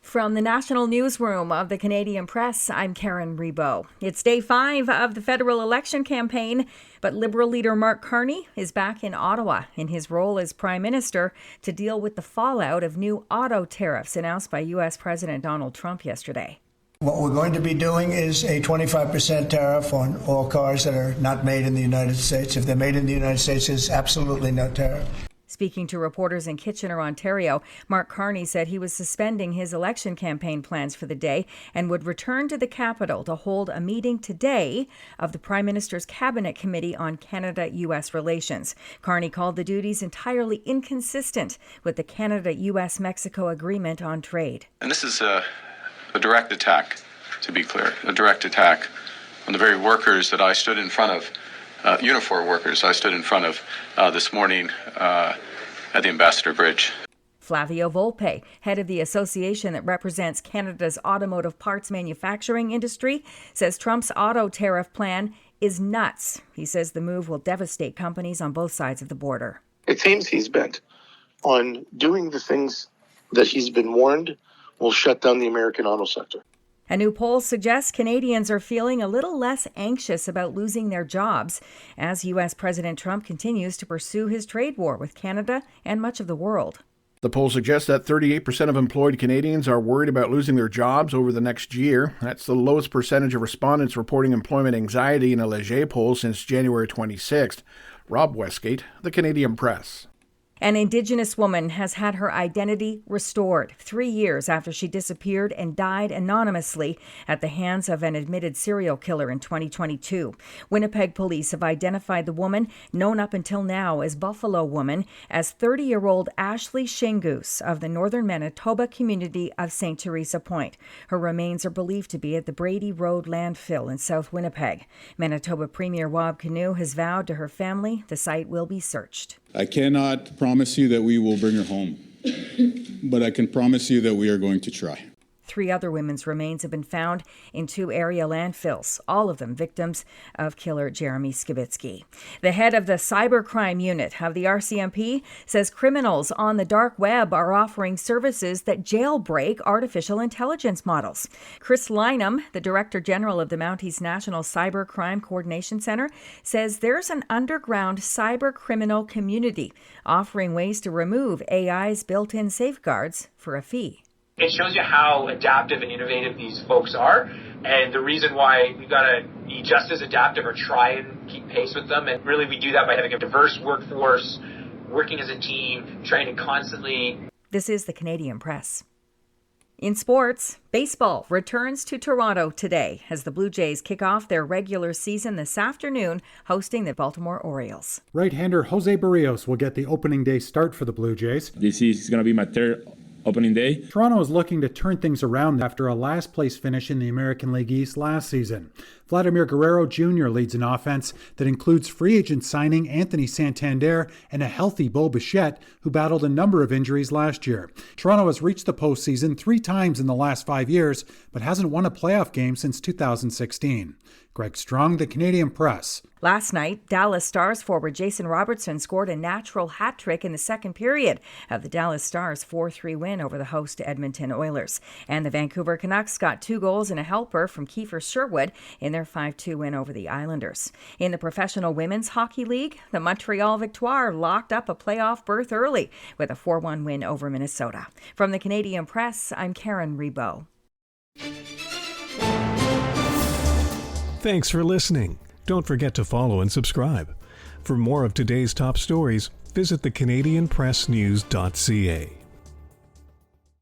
From the national newsroom of the Canadian Press, I'm Karen Rebo. It's day 5 of the federal election campaign, but Liberal leader Mark Carney is back in Ottawa in his role as Prime Minister to deal with the fallout of new auto tariffs announced by U.S. President Donald Trump yesterday. What we're going to be doing is a 25% tariff on all cars that are not made in the United States. If they're made in the United States, there's absolutely no tariff. Speaking to reporters in Kitchener, Ontario, Mark Carney said he was suspending his election campaign plans for the day and would return to the capital to hold a meeting today of the Prime Minister's Cabinet Committee on Canada-U.S. Relations. Carney called the duties entirely inconsistent with the Canada-U.S.-Mexico Agreement on Trade. And this is a direct attack, to be clear, a direct attack on the very workers that I stood in front of. Unifor workers I stood in front of this morning at the Ambassador Bridge. Flavio Volpe, head of the association that represents Canada's automotive parts manufacturing industry, says Trump's auto tariff plan is nuts. He says the move will devastate companies on both sides of the border. It seems he's bent on doing the things that he's been warned will shut down the American auto sector. A new poll suggests Canadians are feeling a little less anxious about losing their jobs as U.S. President Trump continues to pursue his trade war with Canada and much of the world. The poll suggests that 38% of employed Canadians are worried about losing their jobs over the next year. That's the lowest percentage of respondents reporting employment anxiety in a Leger poll since January 26th. Rob Westgate, The Canadian Press. An Indigenous woman has had her identity restored 3 years after she disappeared and died anonymously at the hands of an admitted serial killer in 2022. Winnipeg police have identified the woman, known up until now as Buffalo Woman, as 30-year-old Ashley Shingoose of the northern Manitoba community of St. Teresa Point. Her remains are believed to be at the Brady Road landfill in South Winnipeg. Manitoba Premier Wab Kinew has vowed to her family the site will be searched. I cannot promise you that we will bring her home, but I can promise you that we are going to try. 3 other women's remains have been found in 2 area landfills, all of them victims of killer Jeremy Skibitsky. The head of the cybercrime unit of the RCMP says criminals on the dark web are offering services that jailbreak artificial intelligence models. Chris Lynham, the Director General of the Mounties National Cybercrime Coordination Center, says there's an underground cyber criminal community offering ways to remove AI's built-in safeguards for a fee. It shows you how adaptive and innovative these folks are, and the reason why we've got to be just as adaptive or try and keep pace with them. And really we do that by having a diverse workforce, working as a team, trying to constantly... This is the Canadian Press. In sports, baseball returns to Toronto today as the Blue Jays kick off their regular season this afternoon, hosting the Baltimore Orioles. Right-hander Jose Barrios will get the opening day start for the Blue Jays. This is going to be my third opening day. Toronto is looking to turn things around after a last-place finish in the American League East last season. Vladimir Guerrero Jr. leads an offense that includes free agent signing Anthony Santander and a healthy Bo Bichette, who battled a number of injuries last year. Toronto has reached the postseason 3 times in the last 5 years, but hasn't won a playoff game since 2016. Greg Strong, The Canadian Press. Last night, Dallas Stars forward Jason Robertson scored a natural hat trick in the second period of the Dallas Stars' 4-3 win over the host Edmonton Oilers. And the Vancouver Canucks got 2 goals and a helper from Kiefer Sherwood in their 5-2 win over the Islanders. In the Professional Women's Hockey League, the Montreal Victoire locked up a playoff berth early with a 4-1 win over Minnesota. From the Canadian Press, I'm Karen Rebo. Thanks for listening. Don't forget to follow and subscribe. For more of today's top stories, visit thecanadianpressnews.ca.